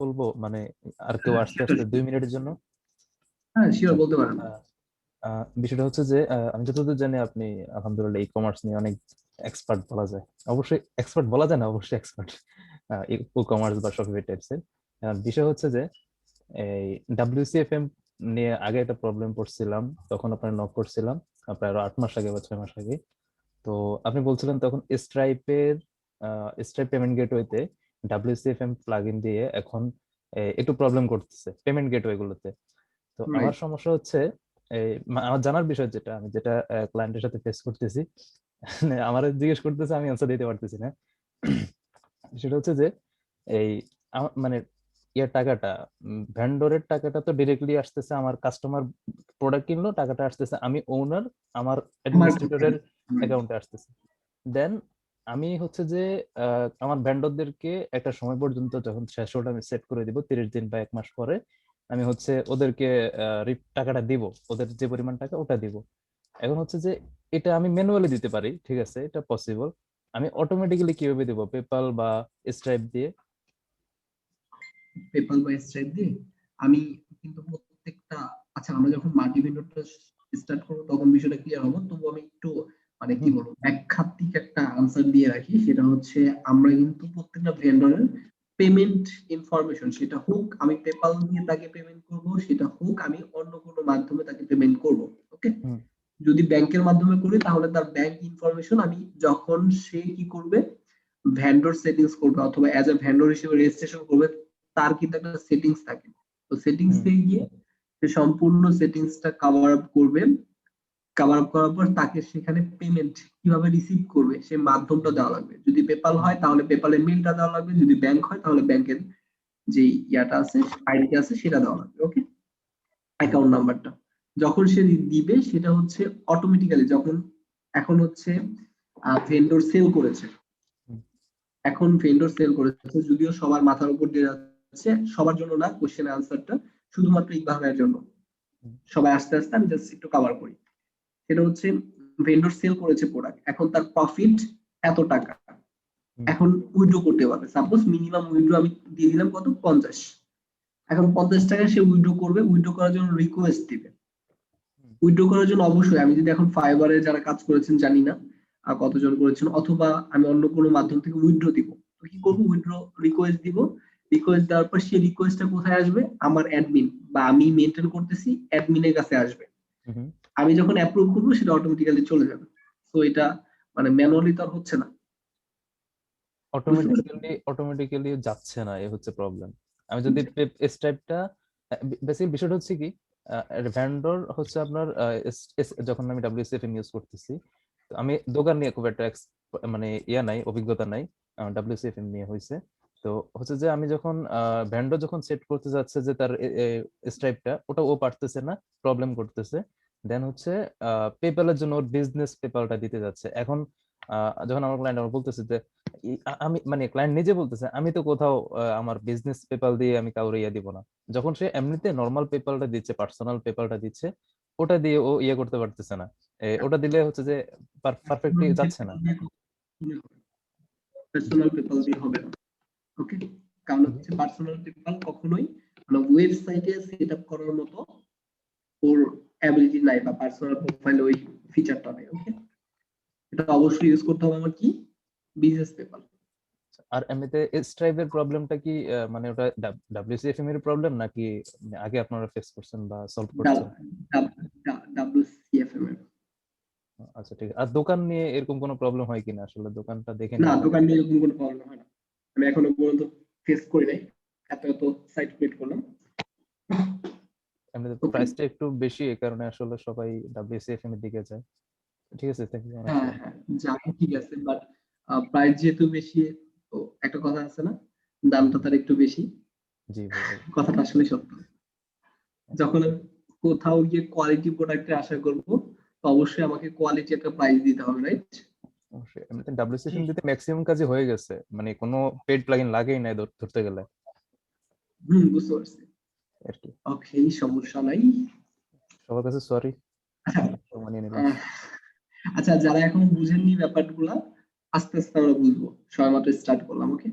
বলবো, মানে আর কেউ আসতে আসতে 2 মিনিটের জন্য? হ্যাঁ শিওর, আচ্ছা। বলতে পারেন। আহ, বিষয়টা হচ্ছে যে আমি যতদূর জানি আপনি আলহামদুলিল্লাহ ই কমার্স নিয়ে অনেক এক্সপার্ট বলা যায়। অবশ্যই এক্সপার্ট বলা যায় না, অবশ্যই এক্সপার্ট ই কমার্স বা শপিফাই টাইপসের। বিষয় হচ্ছে যে এই WCFM নিয়ে আগে একটা প্রবলেম পড়ছিলাম, তখন আপনার নক করছিলাম প্রায় আরো 8 মাস আগে বা 6 মাস আগে। তো আপনি বলছিলেন তখন স্ট্রাইপ পেমেন্ট গেটওয়েতে WCFM প্লাগইন দিয়ে এখন একটু প্রবলেম করতেছে পেমেন্ট গেটওয়ে গুলোতে। তো আমার রাইট। সমস্যা হচ্ছে এই আমার জানার বিষয় যেটা আমি যেটা ক্লায়েন্টের সাথে ফেস করতেছি, মানে আমার জিজ্ঞেস করতেছে আমি আনসার দিতে পারতেছি না। সেটা হচ্ছে যে এই মানে ইয়ার টাকাটা, ভেন্ডরের টাকাটা তো ডিরেক্টলি আসতেছে আমার কাস্টমার, প্রোডাক্ট কিনলো টাকাটা আসতেছে আমি ওনার, আমার আমার অ্যাডমিনিস্ট্রেটরের অ্যাকাউন্টে আসতেছে। দেন আমি হচ্ছে যে আমার ভেন্ডরদেরকে একটা সময় পর্যন্ত যখন থ্রেশহোল্ড আমি সেট করে দিব 30 দিন বা 1 মাস পরে আমি হচ্ছে ওদেরকে টাকাটা দিব, ওদের যে পরিমাণ টাকা ওটা দিব। এখন হচ্ছে যে এটা আমি ম্যানুয়ালি দিতে পারি, ঠিক আছে, এটা পসিবল। আমি অটোমেটিক্যালি কিভাবে দিব, পেপাল বা স্ট্রাইপ দিয়ে? পেপাল বা স্ট্রাইপ দিয়ে আমি কিন্তু প্রত্যেকটা, আচ্ছা আমরা যখন মাল্টি ভেন্ডরটা স্টার্ট করবো তখন বিষয়টা ক্লিয়ার হবো, তবু আমি একটু মানে কি হুম বলবো ব্যাখ্যাত্মিক একটা আনসার দিয়ে রাখি। সেটা হচ্ছে আমরা কিন্তু প্রত্যেকটা ভেন্ডরের পেমেন্ট ইনফরমেশন, সেটা হোক আমি পেপাল দিয়ে তাকে পেমেন্ট করব, সেটা হোক আমি অন্য কোনো মাধ্যমে তাকে পেমেন্ট করব, ওকে। হুম যদি ব্যাংকের মাধ্যমে করি তাহলে তার ব্যাংক ইনফরমেশন আমি যখন সে কি করবে ভেন্ডর সেটিংস করবে অথবা অ্যাজ এ ভেন্ডর হিসেবে রেজিস্ট্রেশন করবে, তার কিন্তু একটা সেটিংস থাকে। তো সেটিংস হুম এ গিয়ে সে সম্পূর্ণ সেটিংসটা কভার আপ করবে। কভার আপ করার পর তাকে সেখানে পেমেন্ট কিভাবে রিসিভ করবে সে মাধ্যমটা দেওয়া লাগবে। যদি পেপাল হুম হয় তাহলে পেপালের মেইলটা দেওয়া লাগবে, যদি ব্যাংক হয় তাহলে ব্যাংকের যে ইয়াটা আছে আইডি আছে সেটা দেওয়া লাগবে, ওকে, হুম অ্যাকাউন্ট নাম্বারটা। যখন সে দিবে সেটা হচ্ছে অটোমেটিক্যালি, যখন এখন হচ্ছে ভেন্ডর সেল করেছে, হুম এখন ভেন্ডর সেল করেছে যদিও সবার মাথার উপর দিয়ে যাচ্ছে, সবার জন্য না, কোশ্চেন আনসারটা শুধুমাত্র ইকবাল ভাইয়ের জন্য, হুম সবাই আস্তে আস্তে আমি জাস্ট একটু কভার করি। সেটা হচ্ছে ভেন্ডর সেল করেছে প্রোডাক্ট, এখন তার প্রফিট এত টাকা, হুম এখন উইথড্র করতে পারবে। সাপোজ মিনিমাম উইথড্র আমি দিয়ে দিলাম কত, 50। এখন 50 টাকা সে উইথড্র করবে, উইথড্র করার জন্য রিকোয়েস্ট দিবে। হুম উইথড্র করার জন্য অবশ্যই আমি যদি এখন ফাইবারে যারা কাজ করেছেন জানি না আর কতজন করেছেন, অথবা আমি অন্য কোনো মাধ্যম থেকে উইথড্র দিব, তো কি করবো উইথড্র রিকোয়েস্ট দিব। রিকোয়েস্ট দেওয়ার পর সেই রিকোয়েস্টটা কোথায় আসবে, আমার অ্যাডমিন বা আমি মেনটেন করতেছি অ্যাডমিনের কাছে আসবে। হুম আমি যখন অ্যাপ্রুভ করবো সেটা অটোমেটিক্যালি চলে যাবে। তো এটা মানে ম্যানুয়ালি তো আর হচ্ছে না, বুঝতে পারছেন? অটোমেটিক্যালি যাচ্ছে না, এই হচ্ছে প্রবলেম। আমি যদি স্ট্রাইপটা, বেসিক বিষয়টা হচ্ছে কি, ভেন্ডর হচ্ছে আপনার যখন আমি WCFM ইউজ করতেছি, তো আমি দোকান নিয়ে খুব একটা মানে নাই, অভিজ্ঞতা নাই। WCFM নিয়ে হয়েছে। তো হচ্ছে যে আমি যখন ভেন্ডর যখন সেট করতে যাচ্ছে যে তার স্ট্রাইপটা, ওটা ও পারতেছে না, প্রবলেম করতেছে। দেন হচ্ছে পেপ্যালের জন্য ওর বিজনেস পেপ্যালটা দিতে যাচ্ছে। এখন যখন আমার ক্লায়েন্ট আমার বলতেছে যে আমি, মানে ক্লায়েন্ট নিজে বলতেছে আমি তো কোথাও আমার বিজনেস পেপাল দিয়ে আমি কাউরে ইয়ে দিব না, যখন সে এমনিতে নর্মাল পেপালটা দিচ্ছে, পার্সোনাল পেপালটা দিচ্ছে, ওটা দিয়ে ও ইয়ে করতে পারতেছে না। ওটা দিলে হচ্ছে যে পারফেক্টলি যাচ্ছে না। পার্সোনাল পেপাল দিয়ে হবে না, ওকে। কারণ হচ্ছে পার্সোনাল পেপাল কখনোই মানে ওয়েবসাইটে সেট আপ করার মতো ওর অ্যাবিলিটি নাই বা পার্সোনাল প্রোফাইলে ওই ফিচারটা নাই, ওকে। এটা অবশ্যই ইউজ করতে হবে আমার কি বিজনেস পেপাল। আর এমনিতে স্ট্রাইপের প্রবলেমটা কি মানে ওটা WCFM এর প্রবলেম নাকি আগে আপনারা ফেস করছেন বা সলভ করছেন? WCFM এর আচ্ছা ঠিক আছে। আর দোকান নিয়ে এরকম কোনো প্রবলেম হয় কিনা, আসলে দোকানটা দেখে না, নিয়ে ভালো। দোকান নিয়ে এরকম কোনো প্রবলেম হয় না, আমি এখনো পর্যন্ত ফেস করি নাই, এত এত সাইট ক্রিয়েট করলাম, এমনিতে ওকে। প্রাইসটা একটু বেশি, এই কারণে আসলে সবাই WCFM এর দিকে যায়। ঠিক আছে, থ্যাংক ইউ অনেক হ্যাঁ সবাই। হ্যাঁ, জানি, ঠিক আছে, বাট প্রাইস যেহেতু বেশি, তো একটা কথা আছে না, হুম, দামটা তার একটু বেশি, জি ভাই। কথাটা আসলে সত্য। যখন আমি কোথাও গিয়ে কোয়ালিটি প্রোডাক্টের আশা করব, তো অবশ্যই আমাকে কোয়ালিটি একটা প্রাইস দিতে হবে, রাইট? অবশ্যই এমনিতে WCFM দিতে ম্যাক্সিমাম কাজই হয়ে গেছে, মানে কোনো পেড প্লাগইন লাগেই নাই ধরতে গেলে হুম, বুঝতে পারছি। আর কি। ওকে, সমস্যা নাই। সবার কাছে সরি, আচ্ছা, মানিয়ে নিলাম। আহ, আচ্ছা, যারা এখন বুঝেননি ব্যাপারগুলা, আস্তে আস্তে আমরা বুঝবো, সবেমাত্র স্টার্ট করলাম, ওকে।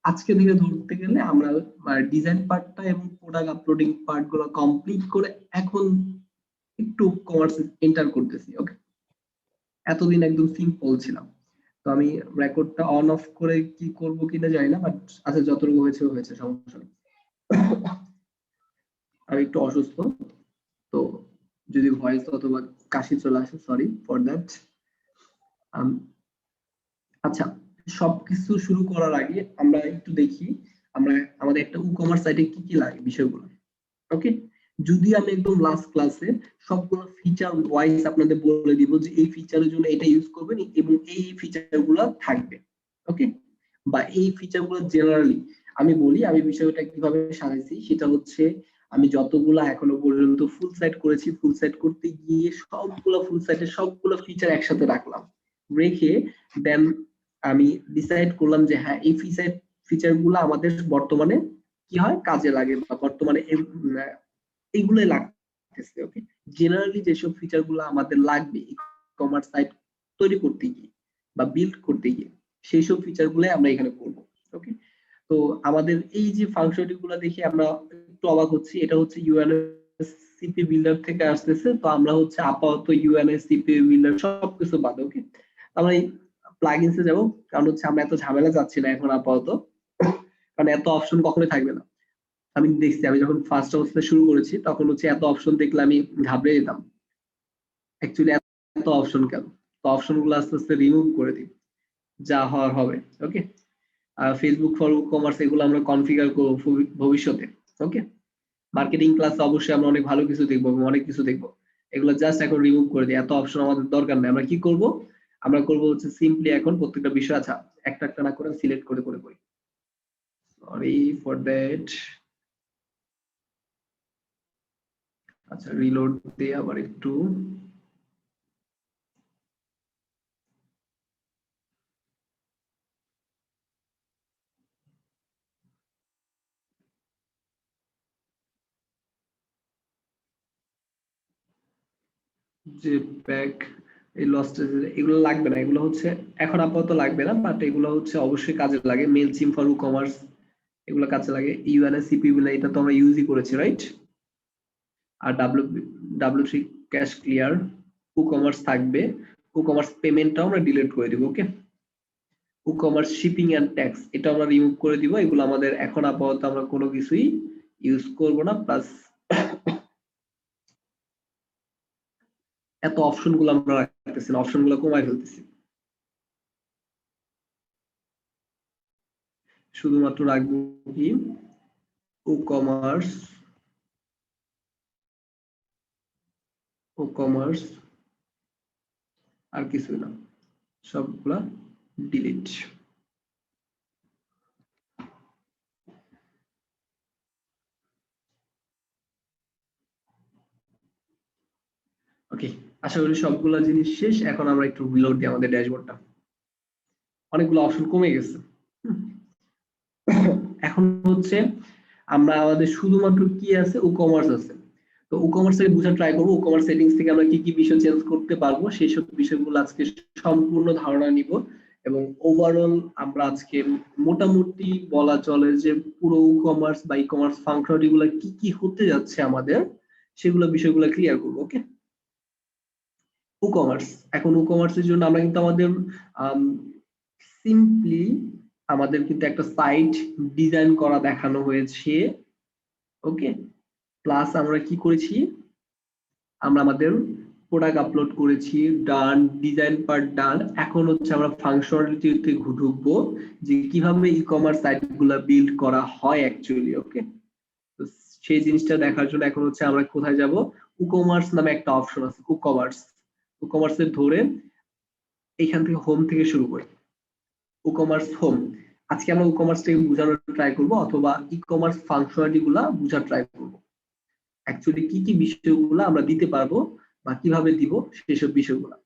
আজকে দিনে ধরতে গেলে আমরা ডিজাইন পার্টটা এবং প্রোডাক্ট আপলোডিং পার্ট গুলো কমপ্লিট করে এখন একটু কমার্স এন্টার করতেছি। ওকে, এতদিন একদম সিম্পল ছিলাম। তো আমি রেকর্ডটা অন অফ করে কি করব কিনা জানি না, বাট আচ্ছা যতটুকু হয়েছে হয়েছে, সমস্যা নেই। আমি একটু অসুস্থ, তো যদি ভয়েস অথবা কাশি চলে আসে, সরি ফর দ্যাট। আচ্ছা, সবকিছু শুরু করার আগে আমরা একটু দেখি আমরা আমাদের একটা ই কমার্স সাইটে কি কি লাগে বিষয়গুলো। ওকে, যদি আমি একদম লাস্ট ক্লাসে সবগুলো ফিচার ওয়াইজ আপনাদের বলে দিব যে এই ফিচারের জন্য এটা ইউজ করবেন এবং এই ফিচারগুলো থাকবে। ওকে, বা এই ফিচারগুলো জেনারেলি আমি বলি আমি বিষয়টা কিভাবে সাজাইছি, সেটা হচ্ছে আমি যতগুলো এখনো পর্যন্ত ফুল সাইট করেছি, ফুল সাইট করতে গিয়ে সবগুলো ফুল সাইটের সবগুলো ফিচার একসাথে রাখলাম, রেখে দেন আমি ডিসাইড করলাম যে হ্যাঁ এই ফিচার গুলো আমাদের বর্তমানে কি হয় কাজে লাগে বা বর্তমানে এইগুলোই লাগতেছে। ওকে, জেনারেলি যেসব ফিচার গুলো আমাদের লাগবে ই কমার্স সাইট তৈরি করতে গিয়ে বা বিল্ড করতে গিয়ে, সেই সব ফিচার গুলো আমরা এখানে করব। ওকে, তো আমাদের এই যে ফাংশনালিটি গুলো দেখে আমরা একটু অবাক হচ্ছি, এটা হচ্ছে ইউএনএস সিপি বিল্ডার থেকে আসতেছে। তো আমরা হচ্ছে আপাতত ইউএনএস সিপি বিল্ডার সবকিছু বাদ। ওকে, আমরা এই প্লাগইনসে যাব, কারণ হচ্ছে আমরা এত ঝামেলা যাচ্ছি না এখন আপাতত, কারণ এত অপশন কখনোই থাকবে না। আমি দেখছি আমি যখন ফার্স্ট অবস্থায় শুরু করেছি তখন হচ্ছে এত অপশন দেখলে আমি ঘাবড়ে যেতাম, অ্যাকচুয়ালি এত অপশন কেন। তো অপশন গুলো আস্তে আস্তে রিমুভ করে দিই, যা হওয়ার হবে। ওকে, ফেসবুক ফর কমার্স এগুলো আমরা কনফিগার করব ভবিষ্যতে। ওকে, মার্কেটিং ক্লাসে অবশ্যই আমরা অনেক ভালো কিছু দেখবো, অনেক কিছু দেখবো, এগুলো জাস্ট এখন রিমুভ করে দিই, এত অপশন আমাদের দরকার নেই। আমরা কি করব, আমরা করব হচ্ছে সিম্পলি এখন প্রত্যেকটা বিষয় আচ্ছা একটা একটা না করে সিলেক্ট করে করে করি। Sorry for that. আচ্ছা রিলোড দিয়ে আবার একটু। যে প্যাক এই লস্ট এগুলো লাগবে না, এগুলো হচ্ছে এখন আপাতত লাগবে না, বাট এগুলো হচ্ছে অবশ্যই কাজে লাগে। মেল সিম ফর কমার্স এগুলো কাজে লাগে। ইউএনএস সিপি গুলো এটা তো আমরা ইউজই করেছি, রাইট? আর ডাব্লিউ3 ক্যাশ ক্লিয়ার কমার্স থাকবে। কমার্স পেমেন্টটাও আমরা ডিলিট করে দিব। ওকে, কমার্স শিপিং এন্ড ট্যাক্স এটা আমরা রিমুভ করে দিব, এগুলো আমাদের এখন আপাতত আমরা কোনো কিছুই ইউজ করব না। প্লাস এত অপশন গুলো আমরা রাখতেছি না, অপশন গুলো কমাই ফেলতেছি, শুধুমাত্র রাখবো কি কমার্স কমার্স আর কিছু না, সবগুলা ডিলিট। ওকে, আশা করি সবগুলা জিনিস শেষ। এখন আমরা একটু রিলোড দিই আমাদের ড্যাশবোর্ডটা, অনেকগুলো অপশন কমে গেছে। এখন হচ্ছে আমরা আমাদের শুধুমাত্র কি আছে কমার্স আছে। তো কমার্স থেকে বোঝা ট্রাই করবো কমার্স সেটিংস থেকে আমরা কি কি বিষয় চেঞ্জ করতে পারবো, সেই সব বিষয়গুলো আজকে সম্পূর্ণ ধারণা নিব। এবং ওভারঅল আমরা আজকে মোটামুটি বলা চলে যে পুরো কমার্স বা ই কমার্স ফাংশনালিটি গুলো কি কি হতে যাচ্ছে আমাদের, সেগুলো বিষয়গুলো ক্লিয়ার করবো। ওকে, কমার্স এখন কমার্সের জন্য আমরা কিন্তু আমাদের সিম্পলি আমাদের কিন্তু একটা সাইট ডিজাইন করা দেখানো হয়েছে। ওকে, প্লাস আমরা কি করেছি, আমরা আমাদের প্রোডাক্ট আপলোড করেছি, ডান, ডিজাইন পার্ট ডান। এখন হচ্ছে আমরা ফাংশনালিটিতে ঢুকবো যে কিভাবে ই কমার্স সাইট গুলা বিল্ড করা হয় অ্যাকচুয়ালি। ওকে, তো সেই জিনিসটা দেখার জন্য এখন হচ্ছে আমরা কোথায় যাব, কমার্স নামে একটা অপশন আছে, কমার্স এর ধরে এইখান থেকে হোম থেকে শুরু করি, কমার্স হোম। আজকে আমরা কমার্স থেকে বোঝানোর ট্রাই করব অথবা ই কমার্স ফাংশনালিটি গুলা বোঝার ট্রাই করব, অ্যাকচুয়ালি কি কি বিষয়গুলো আমরা দিতে পারবো বা কিভাবে দিব সেসব বিষয়গুলো।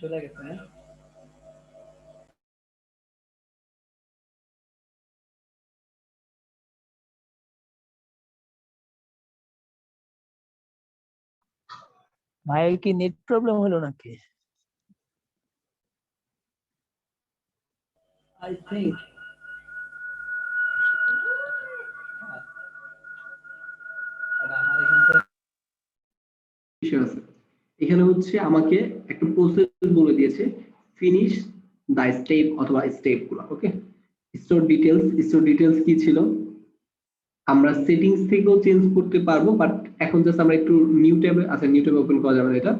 চলে গেছে না ভাইয়ের কি নেট প্রবলেম হলো নাকি? I think এখানে হচ্ছে আমাকে একটা প্রসেস বলে দিয়েছে ফিনিশ দা স্টেপ অথবা স্টেপ গুলো ওকে স্টোর ডিটেইলস কি ছিল আমরা সেটিংস থেকেও চেঞ্জ করতে পারবো বাট এখন জাস্ট আমরা একটু নিউ ট্যাবে নিউ ট্যাবে ওপেন করা যাবে না এটা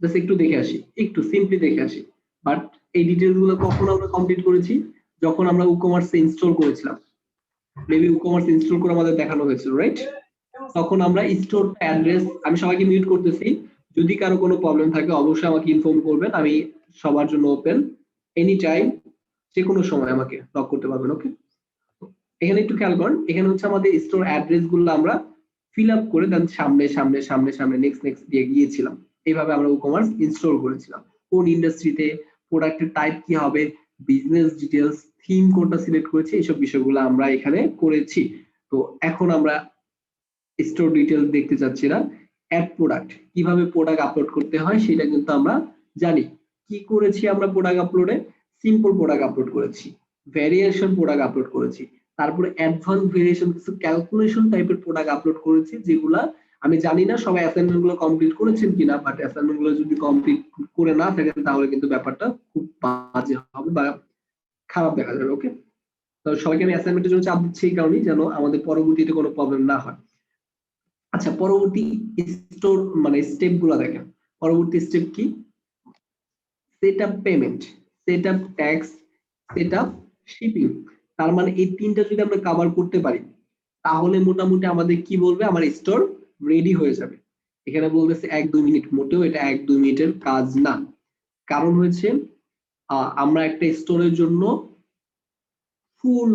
জাস্ট একটু দেখে আসি একটু সিম্পলি দেখে আসি বাট এই ডিটেইলস গুলো কখন আমরা কমপ্লিট করেছি যখন আমরা ই-কমার্স ইনস্টল করেছিলাম মেবি ই-কমার্স ইনস্টল করে আমাদের দেখানো হয়েছিল রাইট তখন আমরা স্টোর অ্যাড্রেস আমি সবাইকে মিউট করতেছি যদি কারো কোনো প্রবলেম থাকে অবশ্যই আমাকে ইনফর্ম করবেন আমি সবার জন্য ওপেন এনি টাইম যে কোনো সময় আমাকে লক করতে পারবেন ওকে এখানে একটু খেয়াল করুন এখানে হচ্ছে আমাদের স্টোর অ্যাড্রেস গুলো আমরা ফিল আপ করে দেন সামনে নেক্সট দিয়ে গিয়েছিলাম এইভাবে আমরা ই-কমার্স ইনস্টল করেছিলাম কোন ইন্ডাস্ট্রিতে প্রোডাক্টের টাইপ কি হবে বিজনেস ডিটেইলস থিম কোনটা সিলেক্ট করেছি এইসব বিষয়গুলো আমরা এখানে করেছি তো এখন আমরা স্টোর ডিটেইলস দেখতে চাচ্ছি না অ্যাড প্রোডাক্ট কিভাবে প্রোডাক্ট আপলোড করতে হয় সেটা কিন্তু আমরা জানি কি করেছি আমরা প্রোডাক্ট আপলোডে সিম্পল প্রোডাক্ট আপলোড করেছি ভেরিয়েশন প্রোডাক্ট আপলোড করেছি তারপরে অ্যাডভান্স ভেরিয়েশন কিছু ক্যালকুলেশন টাইপের প্রোডাক্ট আপলোড করেছি যেগুলা আমি জানি না সবাই অ্যাসাইনমেন্ট গুলো কমপ্লিট করেছেন কিনা বাট অ্যাসাইনমেন্ট গুলো যদি কমপ্লিট করে না থাকেন তাহলে কিন্তু ব্যাপারটা খুব বাজে হবে বা খারাপ দেখা যাবে ওকে তো সবাইকে আমি অ্যাসাইনমেন্টের জন্য চাপ দিচ্ছি এই কারণেই যেন আমাদের পরবর্তীতে কোনো প্রবলেম না হয় আচ্ছা পরবর্তী স্টোর স্টেপ গুলো দেখেন পরবর্তী স্টেপ কি setup payment setup tax setup shipping তার মানে এই তিনটা যদি আমরা কভার করতে পারি তাহলে মোটামুটি আমাদের কি বলবে আমার স্টোর রেডি হয়ে যাবে এখানে বলতেছে 1-2 মিনিট মোটেও এটা 1-2 মিনিটের কাজ না কারণ হচ্ছে আমরা একটা স্টোরের জন্য ফুল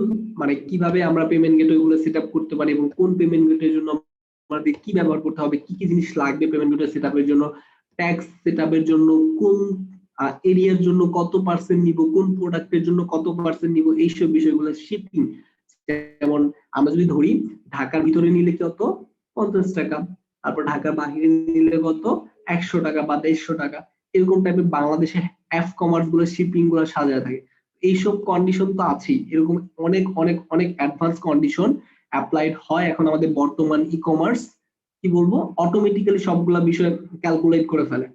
কিভাবে আমরা পেমেন্ট গেটওয়ে গুলো সেটআপ করতে পারি এবং কোন পেমেন্ট গেটওয়ের জন্য আমাদের কি ব্যবহার করতে হবে কি কি জিনিস লাগবে পেমেন্ট গেটওয়ে সেটআপের জন্য ট্যাক্স সেটআপের জন্য কোন এরিয়ার জন্য কত পার্সেন্ট নিব কোন প্রোডাক্টের জন্য কত পার্সেন্ট নিব এইসব বিষয়গুলো শিপিং যেমন আমরা যদি ধরি ঢাকার ভিতরে নিলে কত 50 টাকা তারপর ঢাকার বাইরে নিলে কত 100 টাকা বা 150 টাকা এরকম টাইপের বাংলাদেশে অ্যাপ কমার্স গুলো শিপিং গুলো সাজায় থাকে এইসব কন্ডিশন তো আছেই এরকম অনেক অনেক অনেক অ্যাডভান্স কন্ডিশন অ্যাপ্লাইড হয় এখন আমাদের বর্তমান ই-কমার্স কি বলবো অটোমেটিক্যালি সবগুলা বিষয় ক্যালকুলেট করে ফেলে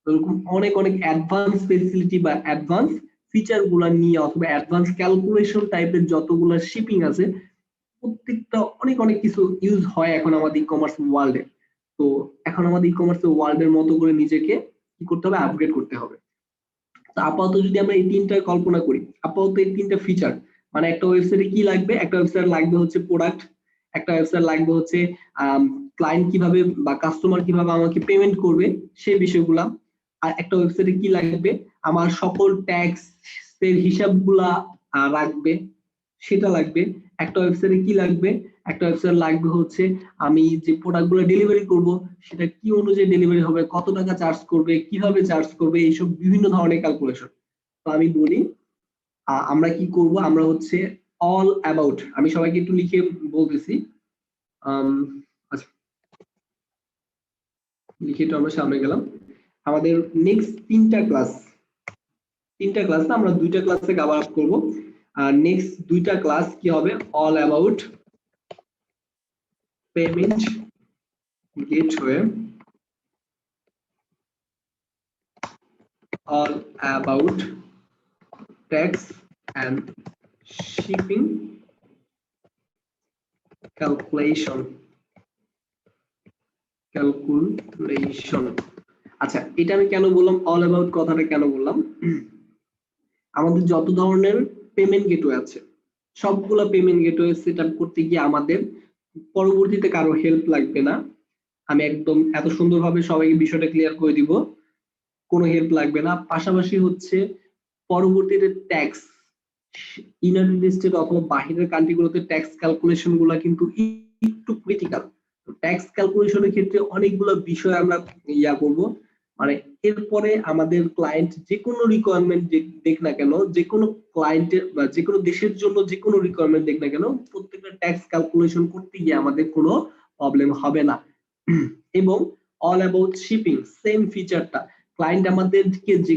এরকম অনেক অনেক অ্যাডভান্স ফেসিলিটি বা অ্যাডভান্স ফিচার গুলা নিয়ে অথবা অ্যাডভান্স ক্যালকুলেশন টাইপের যতগুলো শিপিং আছে প্রত্যেকটা অনেক অনেক কিছু ইউজ হয় এখন আমাদের ই-কমার্স ওয়ার্ল্ডে তো এখন আমাদের ই-কমার্স ওয়ার্ল্ডের মতো করে নিজেকে কি করতে হবে আপগ্রেড করতে হবে তো আপাতত যদি আমরা এই তিনটা কল্পনা করি আপাতত এই তিনটা ফিচার একটা ওয়েবসাইটে কি লাগবে একটা ওয়েবসাইট লাগবে হচ্ছে প্রোডাক্ট একটা ওয়েবসাইট লাগবে হচ্ছে ক্লায়েন্ট কিভাবে বা কাস্টমার কিভাবে আমাকে পেমেন্ট করবে সেই বিষয়গুলা আর একটা ওয়েবসাইটে কি লাগবে আমার সকল ট্যাক্স এর হিসাবগুলা রাখবে সেটা লাগবে একটা ওয়েবসাইটে কি লাগবে একটা ওয়েবসাইট লাগবে হচ্ছে আমি যে প্রোডাক্টগুলো ডেলিভারি করব সেটা কি অনুযায়ী ডেলিভারি হবে কত টাকা চার্জ করবে কিভাবে চার্জ করবে এইসব বিভিন্ন ধরনের ক্যালকুলেশন তো আমি বলি আমরা কি করব আমরা হচ্ছে অল অ্যাবাউট আমি সবাইকে একটু লিখে বলতেছি আচ্ছা লিখে তো আমরা সামনে গেলাম আমাদের নেক্সট তিনটা ক্লাস না আমরা দুইটা ক্লাসে কভার আপ করব আর নেক্সট দুইটা ক্লাস কি হবে all about payment gateway all about tax and shipping calculation আচ্ছা এটা আমি কেন বললাম অল অ্যাবাউট কথাটা কেন বললাম আমাদের যত ধরনের পেমেন্ট গেটওয়ে আছে সবগুলা পেমেন্ট গেটওয়ে সেটআপ করতে গিয়ে আমাদের পরবর্তীতে কারো হেল্প লাগবে না আমি একদম এত সুন্দরভাবে সবাইকে বিষয়টা ক্লিয়ার করে দিব কোনো হেল্প লাগবে না পাশাপাশি হচ্ছে পরবর্তীতে ট্যাক্স ইউনাইটেড স্টেট অথবা বাহিরের কান্ট্রিগুলোতে ট্যাক্স ক্যালকুলেশন গুলা কিন্তু একটু ক্রিটিক্যাল ট্যাক্স ক্যালকুলেশনের ক্ষেত্রে অনেকগুলো বিষয় আমরা করব মানে এরপরে আমাদের ক্লায়েন্ট যে কোনো রিকোয়ারমেন্ট দেখ না কেন, যে কোনো ক্লায়েন্টের বা যে কোনো দেশের জন্য যে কোনো রিকোয়ারমেন্ট দেখ না কেন, প্রত্যেকটা ট্যাক্স ক্যালকুলেশন করতে গিয়ে আমাদের কোনো প্রবলেম হবে না। এবং অল অ্যাবাউট শিপিং সেম ফিচারটা, ক্লায়েন্ট আমাদেরকে যে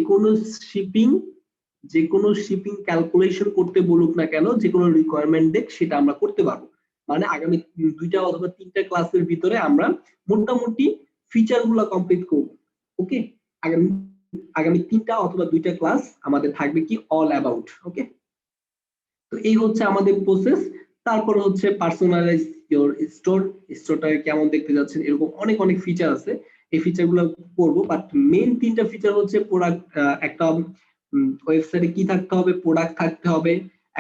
কোনো শিপিং ক্যালকুলেশন করতে বলুক না কেন, যে কোনো রিকোয়ারমেন্ট দেখ, সেটা আমরা করতে পারবো। মানে আগামী 2টা অথবা 3টা ক্লাসের ভিতরে আমরা মোটামুটি ফিচার গুলো কমপ্লিট করব। ওকে, আগামী 3টা অথবা 2টা ক্লাস আমাদের থাকবে কি অল অ্যাবাউট। ওকে, তো এই হচ্ছে আমাদের প্রসেস। তারপর হচ্ছে পার্সোনালাইজ ইওর স্টোরটা কেমন দেখতে যাচ্ছেন, এরকম অনেক অনেক ফিচার আছে, এই ফিচার গুলো করবো। বাট মেইন 3টা ফিচার হচ্ছে প্রোডাক্ট, একটা ওয়েবসাইটে কি থাকতে হবে, প্রোডাক্ট থাকতে হবে,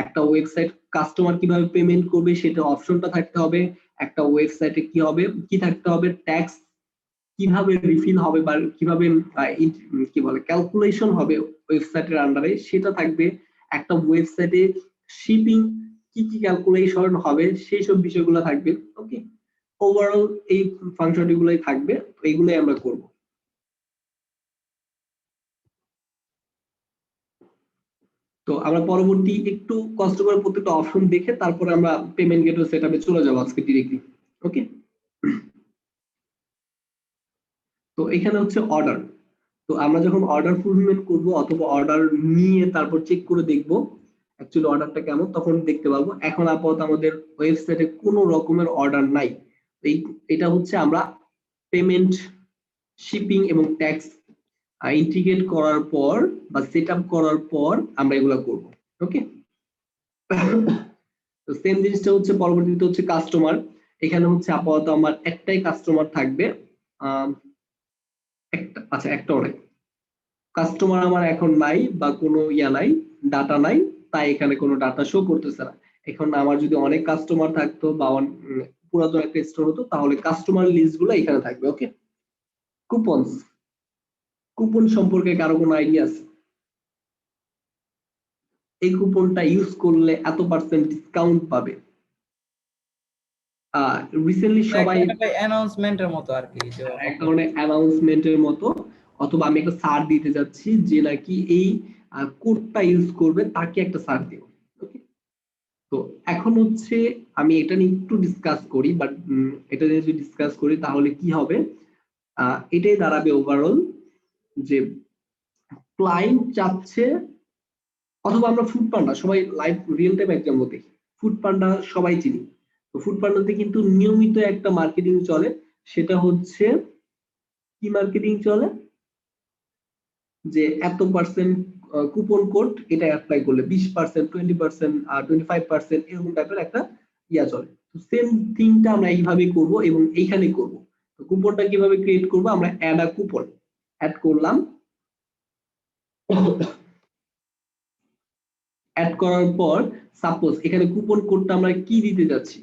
একটা ওয়েবসাইট কাস্টমার কিভাবে পেমেন্ট করবে সেটা অপশনটা থাকতে হবে, একটা ওয়েবসাইটে কি থাকতে হবে, ট্যাক্স কিভাবে রিফিল হবে বা কিভাবে কি বলে ক্যালকুলেশন হবে ওয়েবসাইটের আন্ডারে সেটা থাকবে, একটা ওয়েবসাইটে শিপিং কি কি ক্যালকুলেশন হবে সেই সব বিষয়গুলো থাকবে। ওকে, ওভারঅল এই ফাংশনগুলোই থাকবে, এইগুলোই আমরা করব। তো আমরা পরবর্তী একটু কষ্ট করে প্রত্যেকটা অপশন দেখে তারপরে আমরা পেমেন্ট গেটওয়ে সেটআপে চলে যাব আজকে ডিরেক্টলি। ওকে, তো এখানে হচ্ছে অর্ডার। তো আমরা যখন অর্ডার ফুলফিলমেন্ট করব অথবা অর্ডার নিয়ে তারপর চেক করে দেখব অ্যাকচুয়ালি অর্ডারটা কেমন, তখন দেখতে পাবো। এখন আপাতত আমাদের ওয়েবসাইটে কোনো রকমের অর্ডার নাই। এটা হচ্ছে আমরা পেমেন্ট, শিপিং এবং ট্যাক্স ইন্টিগ্রেট করার পর বা সেটআপ করার পর আমরা এগুলো করব। ওকে, তো সেম জিনিসটা হচ্ছে পরবর্তীতে হচ্ছে কাস্টমার। এখানে হচ্ছে আপাতত আমার একটাই কাস্টমার থাকবে, একটা অনেক কাস্টমার আমার এখন নাই বা কোনো নাই, ডাটা নাই, তাই এখানে কোনো ডাটা শো করতেছে না। এখন আমার যদি অনেক কাস্টমার থাকতো বা পুরাতন একটা স্টোর হতো তাহলে কাস্টমার লিস্ট গুলো এখানে থাকবে। ওকে, কুপন সম্পর্কে কারো কোনো আইডিয়া আছে? এই কুপনটা ইউজ করলে এত % ডিসকাউন্ট পাবে। রিসেন্টলি সবাই অ্যানাউন্সমেন্টের মতো আর কি, এক ধরনের অ্যানাউন্সমেন্টের মতো, অথবা আমি একটা সার দিতে যাচ্ছি যে নাকি এই কোডটা ইউজ করবে তাকে একটা সার দিব। ওকে, তো এখন হচ্ছে আমি এটা নিয়ে একটু ডিসকাস করি, বাট এটা নিয়ে যদি ডিসকাস করি তাহলে কি হবে, এটাই দাঁড়াবে ওভারঅল যে ক্লায়েন্ট চাচ্ছে, অথবা আমরা ফুড পান্ডা সবাই লাইভ রিয়েল টাইম এক্সাম্পল দেখি, ফুড পান্ডা সবাই চিনি। তো ফুড পান্ডাতে কিন্তু নিয়মিত একটা মার্কেটিং চলে, সেটা হচ্ছে কি মার্কেটিং চলে, যে এত % কুপন কোড এটা অ্যাপ্লাই করলে 20%, 20%, 25% এরকম টাইপের একটা চলে। তো সেম থিংটা আমরা এইভাবে করব এবং এইখানে করব। তো কুপনটা কিভাবে ক্রিয়েট করব, আমরা অ্যাড আ কুপন অ্যাড করলাম, অ্যাড করার পর সাপোজ এখানে কুপন কোডটা আমরা কি দিতে যাচ্ছি,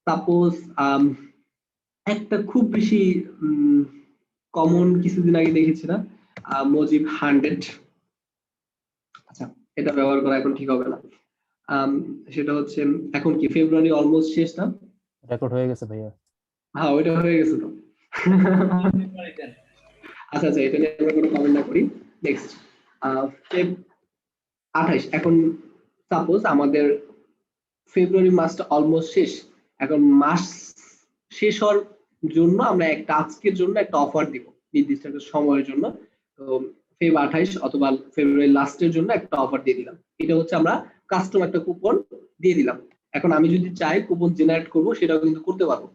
সাপোজ একটা খুব বেশি কমন কিছুদিন আগে দেখেছিলাম মজিব 100। আচ্ছা, এটা ব্যবহার করা এখন ঠিক হবে না। সেটা হচ্ছে এখন কি ফেব্রুয়ারি অলমোস্ট শেষ না? রেকর্ড হয়ে গেছে ভাইয়া। হ্যাঁ, ওইটা হয়ে গেছে তো। আচ্ছা আচ্ছা, এটা নিয়ে আমরা কোনো কমেন্ট না করি। Next Feb 28। এখন সাপোজ আমাদের ফেব্রুয়ারি মাসটা অলমোস্ট শেষ, এখন মাস শেষ হওয়ার জন্য আমরা একটা আজকের জন্য একটা অফার দিব নির্দিষ্ট একটা সময়ের জন্য। তো ফেব 28 অথবা ফেব্রুয়ারি লাস্টের জন্য একটা অফার দিয়ে দিলাম। এটা হচ্ছে আমরা কাস্টম একটা কুপন দিয়ে দিলাম। এখন আমি যদি চাই কুপন জেনারেট করব সেটাও কিন্তু করতে পারবো,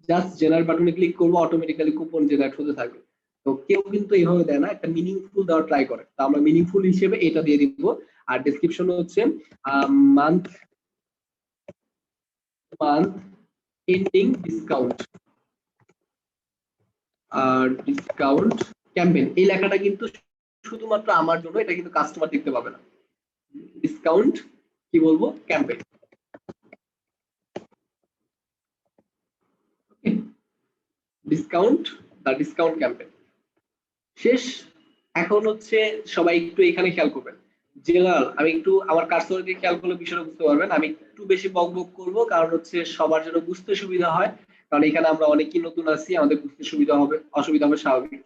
জাস্ট জেনারেট বাটনে ক্লিক করব, অটোমেটিক্যালি কুপন জেনারেট হতে থাকবে। তো কেউ কিন্তু এইভাবে দেয় না, একটা মিনিংফুল দেওয়ার ট্রাই করে, তো আমরা মিনিংফুল হিসেবে এটা দিয়ে দিব। আর ডেসক্রিপশন হচ্ছে month ending discount discount campaign, এই লেখাটা কিন্তু শুধুমাত্র আমার জন্য, এটা কিন্তু কাস্টমার দেখতে পাবে না। ডিসকাউন্ট কি বলবো, ক্যাম্পেইন, ডিসকাউন্ট ক্যাম্পেইন শেষ। এখন হচ্ছে সবাই একটু এখানে খেয়াল করবেন, জেনারেল আমি একটু আমার কার্সর দিয়ে খেয়াল করলে বিষয়টা বুঝতে পারবেন। আমি একটু বেশি বকবক করব কারণ হচ্ছে সবার জন্য বুঝতে সুবিধা হয়, কারণ এখানে আমরা অনেকেই নতুন আছি, আমাদের বুঝতে অসুবিধা হবে স্বাভাবিক।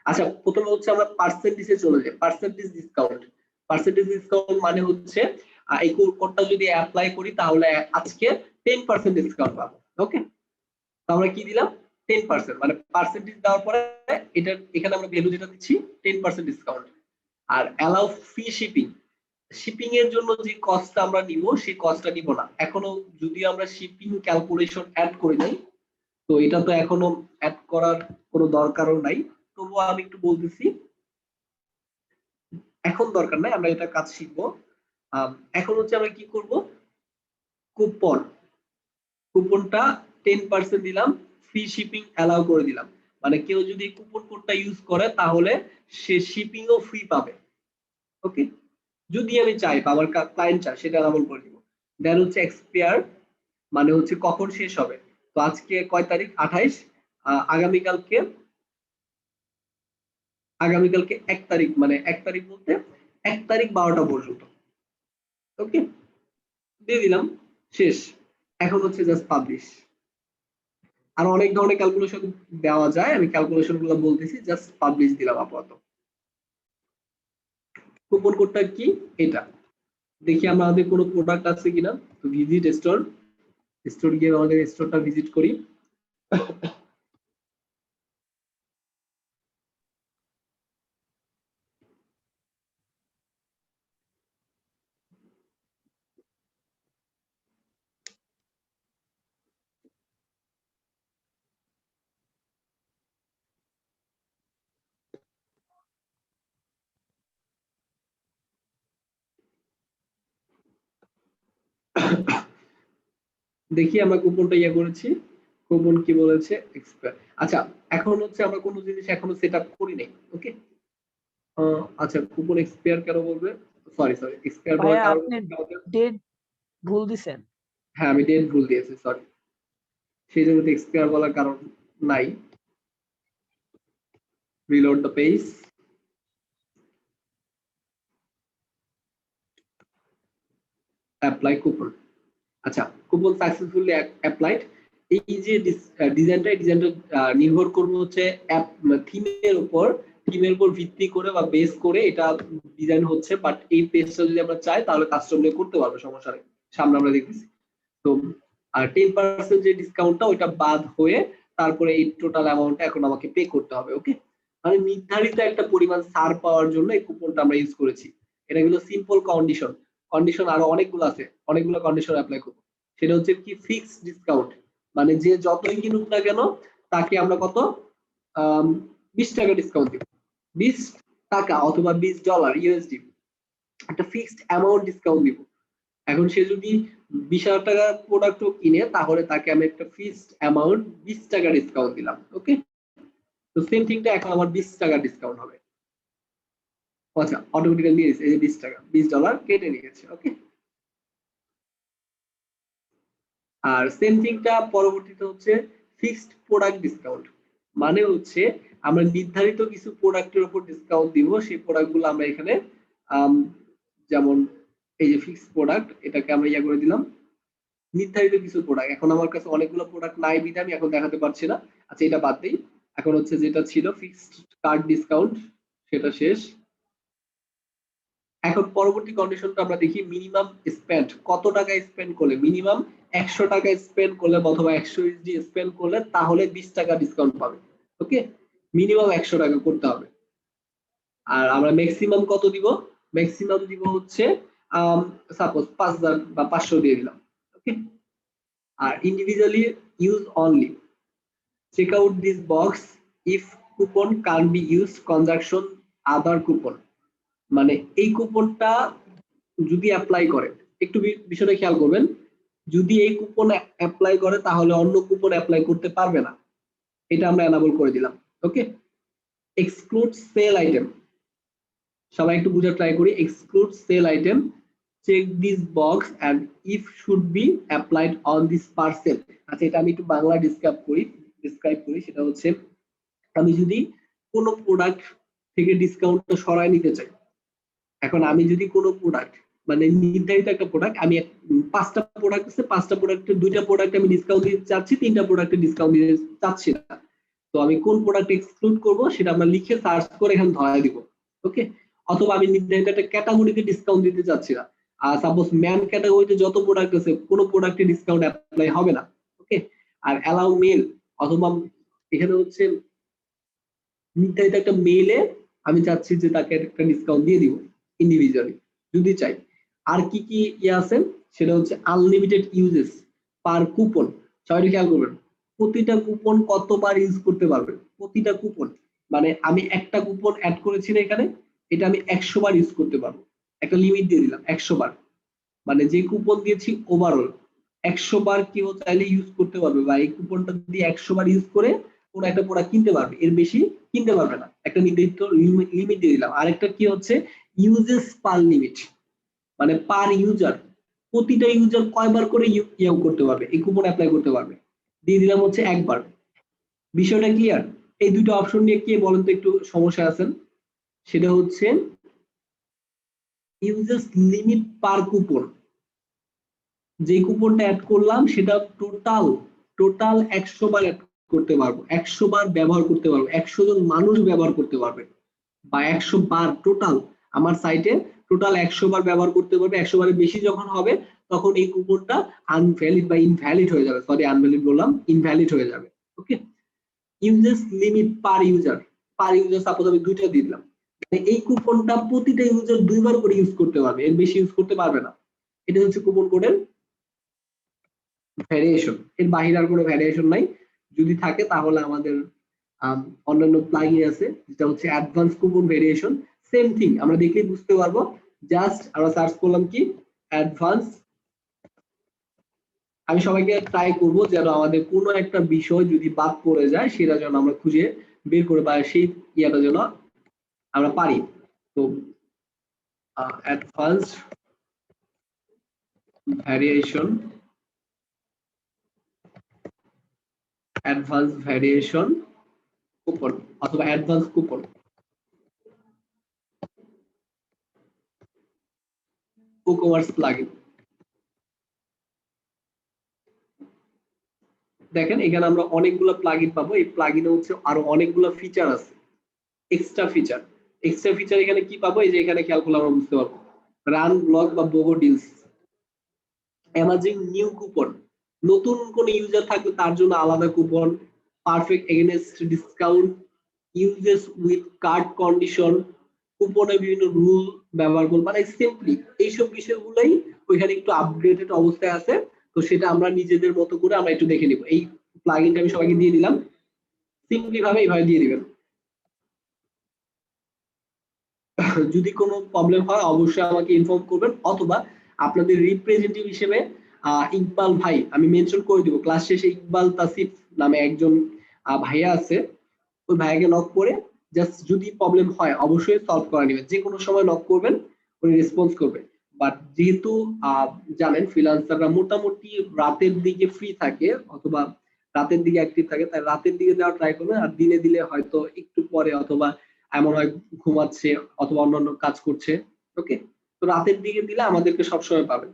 আচ্ছা, প্রথমে হচ্ছে আমরা পার্সেন্টেজে চলে যাই। পার্সেন্টেজ ডিসকাউন্ট মানে হচ্ছে এই কোডটা যদি অ্যাপ্লাই করি তাহলে আজকে 10% ডিসকাউন্ট পাবো। ওকে, তো আমরা কি দিলাম 10%, মানে পার্সেন্টেজ দেওয়ার পরে এটা এখানে আমরা ভ্যালু যেটা দিচ্ছি 10% ডিসকাউন্ট। আর অ্যালাউ ফ্রি শিপিং এর জন্য যে কস্টটা আমরা নিব সেই কস্টটা নিব না এখনো, যদি আমরা শিপিং ক্যালকুলেশন অ্যাড করি নাই, তো এটা তো এখনো অ্যাড করার কোনো দরকারও নাই, তবুও আমি একটু বলতেছি, এখন দরকার নাই, আমরা এটা কাজ শিখবো। এখন হচ্ছে আমরা কি করব, কুপনটা 10% দিলাম, ফ্রি শিপিং অ্যালাউ করে দিলাম, মানে কেউ যদি কুপন কোডটা ইউজ করে তাহলে সে শিপিংও ফ্রি পাবে। ওকে, যদি আমি চাই বা আমার ক্লায়েন্ট চায় সেটা অ্যালাউ করে দিব। দেন হচ্ছে এক্সপায়ার, মানে হচ্ছে কখন শেষ হবে। তো আজকে কয় তারিখ, 28, আগামীকালকে 1 তারিখ, মানে 1 তারিখ বলতে 1 তারিখ 12টা পর্যন্ত। ওকে, দিয়ে দিলাম, শেষ। এখন হচ্ছে জাস্ট পাবলিশ। আর অনেক ধরনের ক্যালকুলেশন দেওয়া যায়, আমি ক্যালকুলেশন গুলো বলতেছি, জাস্ট পাবলিশ দিলাম আপাতত। কুপন কোডটা কি, এটা দেখি আমাদের কোনো প্রোডাক্ট আছে কিনা। তো ভিজিট স্টোর গিয়ে আমাদের স্টোরটা ভিজিট করি। দেখি আমরা কুপনটা ইয়ে করেছি, কুপন কি বলেছে, এক্সপায়ার। আচ্ছা, এখন হচ্ছে আমরা কোনো জিনিস এখনো সেট আপ করি নাই। ওকে, আচ্ছা, কুপন এক্সপায়ার কেন বলবে, সরি এক্সপায়ার বলার ভাইয়া কারণ, আপনি ডেট ভুল দিছেন। হ্যাঁ আমি ডেট ভুল দিয়েছি, সরি, সেই জন্য এক্সপায়ার বলার কারণ নাই। Reload the page. Apply coupon. আচ্ছা, কুপন সাকসেসফুলি অ্যাপ্লাইড। এই যে ডিজাইনটা নির্ভর করবে হচ্ছে অ্যাপ থিমের উপর ভিত্তি করে বা বেস করে এটা ডিজাইন হচ্ছে, বাট এই পেজটা যদি আমরা চাই তাহলে কাস্টমাইজ করতে পারবে, সমস্যা নেই, সামনে আমরা দেখতেছি। তো আর 10% যে ডিসকাউন্টটা ওইটা বাদ হয়ে তারপরে এই টোটাল অ্যামাউন্টটা এখন আমাকে পে করতে হবে। ওকে, মানে নির্ধারিত একটা পরিমাণ ছাড় পাওয়ার জন্য এই কুপনটা আমরা ইউজ করেছি। এটা হলো সিম্পল কন্ডিশন আরো অনেকগুলো আছে, অনেকগুলো কন্ডিশন অ্যাপ্লাই করব। সেটা হচ্ছে কি ফিক্সড ডিসকাউন্ট, মানে যে যতই কিনুক না কেন তাকে আমরা কত 20 টাকা ডিসকাউন্ট দিব, 20 টাকা অথবা $20 ইউএসডি, একটা ফিক্সড অ্যামাউন্ট ডিসকাউন্ট দিব। এখন সে যদি 20,000 টাকার প্রোডাক্টও কিনে তাহলে তাকে আমি একটা ফিক্সড অ্যামাউন্ট 20 টাকা ডিসকাউন্ট দিলাম। ওকে, তো সেম থিংটা এখন আমার 20 টাকা ডিসকাউন্ট হবে। আচ্ছা, অটোমেটিক্যালি নিয়ে নিয়েছে, এই যে 20 টাকা, $20 কেটে নিয়েছে। ওকে, আর সেম থিংটা পরবর্তীতে হচ্ছে ফিক্সড প্রোডাক্ট ডিসকাউন্ট, মানে হচ্ছে আমরা নির্ধারিত কিছু প্রোডাক্টের উপর ডিসকাউন্ট দিব, সেই প্রোডাক্টগুলো আমরা এখানে যেমন এই যে ফিক্সড প্রোডাক্ট, এটাকে আমরা ইয়া করে দিলাম নির্ধারিত কিছু প্রোডাক্ট। এখন আমার কাছে অনেকগুলো প্রোডাক্ট নাই বিধায় আমি এখন দেখাতে পারছি না। আচ্ছা, এটা বাদ দেই। এখন হচ্ছে যেটা ছিল ফিক্সড কার্ড ডিসকাউন্ট সেটা শেষ। এখন পরবর্তী কন্ডিশনটা আমরা দেখি, মিনিমাম স্পেন্ড, কত টাকা স্পেন্ড করলে, মিনিমাম 100 টাকা স্পেন্ড করলে অথবা 100 ইউএসডি স্পেন্ড করলে তাহলে 20 টাকা ডিসকাউন্ট পাবে। ওকে, মিনিমাম 100 টাকা করতে হবে। আর আমরা ম্যাক্সিমাম কত দিব, ম্যাক্সিমাম দিব হচ্ছে সাপোজ 5000 বা 500 দিয়ে দিলাম। ওকে, আর individually use only, check out this box if coupon can be use conjunction other coupon, মানে এই কুপনটা যদি অ্যাপ্লাই করে, একটু বিষয়টা খেয়াল করবেন, যদি এই কুপন অ্যাপ্লাই করে তাহলে অন্য কুপন অ্যাপ্লাই করতে পারবে না, এটা আমরা এনাবল করে দিলাম। ওকে, এক্সক্লুড সেল আইটেম, সবাই একটু বুঝে ট্রাই করি, exclude sale item, check this box and if should be applied on this parcel. আচ্ছা, এটা আমি একটু বাংলা ডিসক্রাইব করি, সেটা হচ্ছে আমি যদি কোনো প্রোডাক্ট থেকে ডিসকাউন্টটা সরায় নিতে চাই, এখন আমি যদি কোনো প্রোডাক্ট মানে নির্ধারিত একটা প্রোডাক্ট, আমি 5টা প্রোডাক্ট আছে, 5টা প্রোডাক্টের 2টা প্রোডাক্ট আমি ডিসকাউন্ট দিতে চাচ্ছি, 3টা প্রোডাক্টে ডিসকাউন্ট দিতে চাচ্ছি না, তো আমি কোন প্রোডাক্ট এক্সক্লুড করব সেটা আমরা লিখে সার্চ করে এখানে ধরায় দিব। ওকে, অথবা আমি নির্ধারিত একটা ক্যাটাগরিতে ডিসকাউন্ট দিতে চাচ্ছি না, আর সাপোজ ম্যান ক্যাটাগরিতে যত প্রোডাক্ট আছে কোনো প্রোডাক্টে ডিসকাউন্ট অ্যাপ্লাই হবে না। ওকে, আর অ্যালাউ মেল, অথবা এখানে হচ্ছে নির্ধারিত একটা মেইলে আমি চাচ্ছি যে তাকে একটা ডিসকাউন্ট দিয়ে দিব ইন্ডিভিজুয়ালি যদি চাই। আর কি কি আছে সেটা হচ্ছে আনলিমিটেড ইউজেস পার কুপন। সবাই খেয়াল করবেন, প্রতিটা কুপন কতবার ইউজ করতে পারবেন, প্রতিটা কুপন মানে আমি একটা কুপন অ্যাড করেছি না এখানে, এটা আমি 100 বার ইউজ করতে পারবো। একটা লিমিট দিয়ে দিলাম 100 বার, মানে যে কুপন দিয়েছি ওভারঅল 100 বার কেউ চাইলে ইউজ করতে পারবে, বা এই কুপনটা দিয়ে 100 বার ইউজ করে কোন একটা প্রোডাক্ট কিনতে পারবে, এর বেশি কিনতে পারবে না। একটা নির্দিষ্ট লিমিট দিয়ে দিলাম। আরেকটা কি হচ্ছে ইউজেস পার লিমিট, মানে পার ইউজার, প্রতিটা ইউজার কয়বার করে ইউ করতে পারবে, এই কুপন অ্যাপ্লাই করতে পারবে, দিয়ে দিলাম হচ্ছে একবার। বিষয়টা ক্লিয়ার? এই দুটো অপশন নিয়ে কে বলেন তো একটু সমস্যা আছেন? সেটা হচ্ছে ইউজেস লিমিট পার কুপন, যে কুপনটা অ্যাড করলাম সেটা টোটাল 100 বার অ্যাড করতে পারবো, 100 বার ব্যবহার করতে পারবো, 100 জন মানুষ ব্যবহার করতে পারবে, বা 100 বার টোটাল আমার সাইটে টোটাল 100 বার ব্যবহার করতে পারবে। 100 বারের বেশি যখন হবে তখন এই কুপনটা আনভ্যালিড বা ইনভ্যালিড হয়ে যাবে, সরি আনভ্যালিড বললাম, ইনভ্যালিড হয়ে যাবে। Okay, uses limit per user suppose আমি 2টা দিয়ে দিলাম, এই কুপনটা প্রতিটা ইউজার 2বার করে ইউজ করতে পারবে, এর বেশি ইউজ করতে পারবে না। এটা হচ্ছে কুপন কোডের ভ্যারিয়েশন, এর বাইরে আর কোনো ভ্যারিয়েশন নাই। যদি থাকে তাহলে আমাদের অন্যান্য প্লাগইন আছে যেটা হচ্ছে advance coupon variation, same thing আমরা দেখলেই বুঝতে পারবো। জাস্ট আমরা সার্চ করলাম কি অ্যাডভান্স, আমি সবাইকে ট্রাই করব যেন আমাদের কোনো একটা বিষয় যদি বাদ পড়ে যায় সেটা যেন আমরা খুঁজে বের করে বা সেই ইয়াটা যেন আমরা পারি। তো অ্যাডভান্স ভ্যারিয়েশন, কুপন অথবা অ্যাডভান্স কুপন, WooCommerce প্লাগইন। দেখেন এখানে আমরা অনেকগুলো প্লাগইন পাবো, এই প্লাগইনে হচ্ছে আরো অনেকগুলো ফিচার আছে, এক্সট্রা ফিচার এখানে কি পাবো, এই যে এখানে খেয়াল করলে আমরা বুঝতে পারবো। রান ব্লগ বা বোগো ডিলস, অ্যামাজিং নিউ কুপন, নতুন কোন ইউজার থাকলে তার জন্য আলাদা coupon, perfect against discount, uses with card condition, কুপনের বিভিন্ন রুল ব্যবহার করব, মানে সিম্পলি এইসব বিষয়গুলোই ওইখানে একটু আপডেটেড অবস্থায় আছে। তো সেটা আমরা নিজেদের মতো করে আমরা একটু দেখে নিব। এই প্লাগইনটা আমি সবাইকে দিয়ে দিলাম, সিম্পলি ভাবে এইভাবে দিয়ে দিবেন। যদি কোনো প্রবলেম হয় অবশ্যই আমাকে ইনফর্ম করবেন, অথবা আপনাদের রিপ্রেজেন্টেটিভ হিসেবে ইকবাল ভাই আমি মেনশন করে দিব, ক্লাস শেষে ইকবাল তাসিফ নামে একজন ভাইয়া আছে, ওই ভাইয়াকে নক করে জাস্ট যদি প্রবলেম হয় অবশ্যই সলভ করে নেবেন, যে কোনো সময় নক করবেন উনি রেসপন্স করবে। বাট যেহেতু জানেন ফ্রিল্যান্সাররা মোটামুটি রাতের দিকে ফ্রি থাকে অথবা রাতের দিকে অ্যাক্টিভ থাকে, তাই রাতের দিকে দেওয়া ট্রাই করবেন, আর দিনে দিলে হয়তো একটু পরে অথবা এমন হয় ঘুমাচ্ছে অথবা অন্যান্য কাজ করছে। ওকে, তো রাতের দিকে দিলে আমাদেরকে সবসময় পাবেন।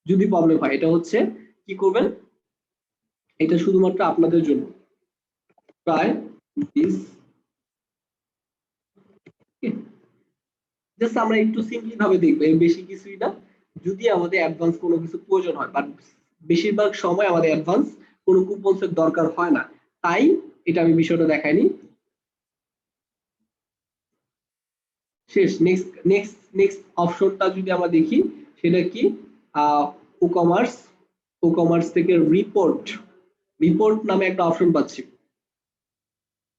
যদি প্রবলেম হয় এটা হচ্ছে কি করবেন, এটা শুধুমাত্র আপনাদের জন্য, ট্রাই দিস। জাস্ট আমরা একটু সিম্পলি ভাবে দেখবো, এর বেশি কিছুই না। যদি আমাদের অ্যাডভান্স কোনো কিছু প্রয়োজন হয়, বাট বেশিরভাগ সময় আমাদের অ্যাডভান্স কোনো কুপনসের দরকার হয় না, তাই এটা আমি বিষয়টা দেখাইনি। শেষ, নেক্সট অপশনটা যদি আমরা দেখি সেটা কি, WooCommerce থেকে রিপোর্ট নামে একটা অপশন পাচ্ছি।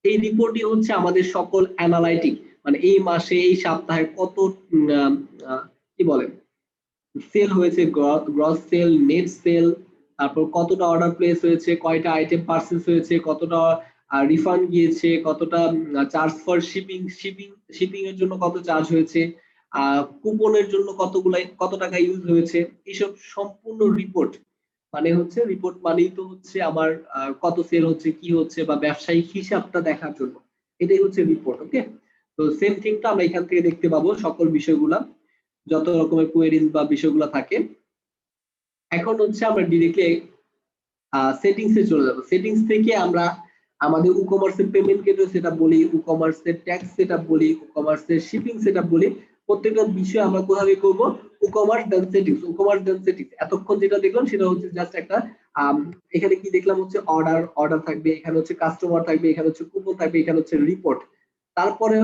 এই রিপোর্টই হচ্ছে আমাদের সকল অ্যানালাইটিক, মানে এই মাসে এই সপ্তাহে কত কি বলে সেল হয়েছে, গ্রস সেল, নেট সেল, তারপর কতটা অর্ডার প্লেস হয়েছে, কয়টা আইটেম পারচেজ হয়েছে, কতটা রিফান্ড গিয়েছে, কতটা চার্জ ফর শিপিং এর জন্য কত চার্জ হয়েছে, কুপনের জন্য কত টাকা ইউজ হয়েছে, এইসব সম্পূর্ণ রিপোর্ট। মানে হচ্ছে রিপোর্ট মানেই তো হচ্ছে আমার কত সেল হচ্ছে, কি হচ্ছে, বা ব্যবসায়িক হিসাবটা দেখার জন্য, এটাই হচ্ছে রিপোর্ট। ওকে, তো সেম থিংটা আমরা এখান থেকে দেখতে পাবো সকল বিষয়গুলা, যত রকমের কোয়েরিজ বা বিষয়গুলো থাকে। এখন হচ্ছে আমরা ডিরেক্টলি সেটিংস এ চলে যাব। সেটিংস থেকে আমরা আমাদের ই-কমার্সের পেমেন্ট গেটওয়ে সেটআপ বলি, ই-কমার্সের ট্যাক্স সেটআপ বলি, ই-কমার্সের শিপিং সেটআপ বলি, প্রত্যেকটা বিষয় আমরা কোথায় করব ই-কমার্স দেন সেটিংস, ই-কমার্স দেন সেটিংস। এতক্ষণ যেটা দেখলাম সেটা হচ্ছে জাস্ট একটা এখানে কি দেখলাম হচ্ছে অর্ডার থাকবে, এখানে হচ্ছে কাস্টমার থাকবে, এখানে হচ্ছে কুপন থাকবে, এখানে হচ্ছে রিপোর্ট। তারপরে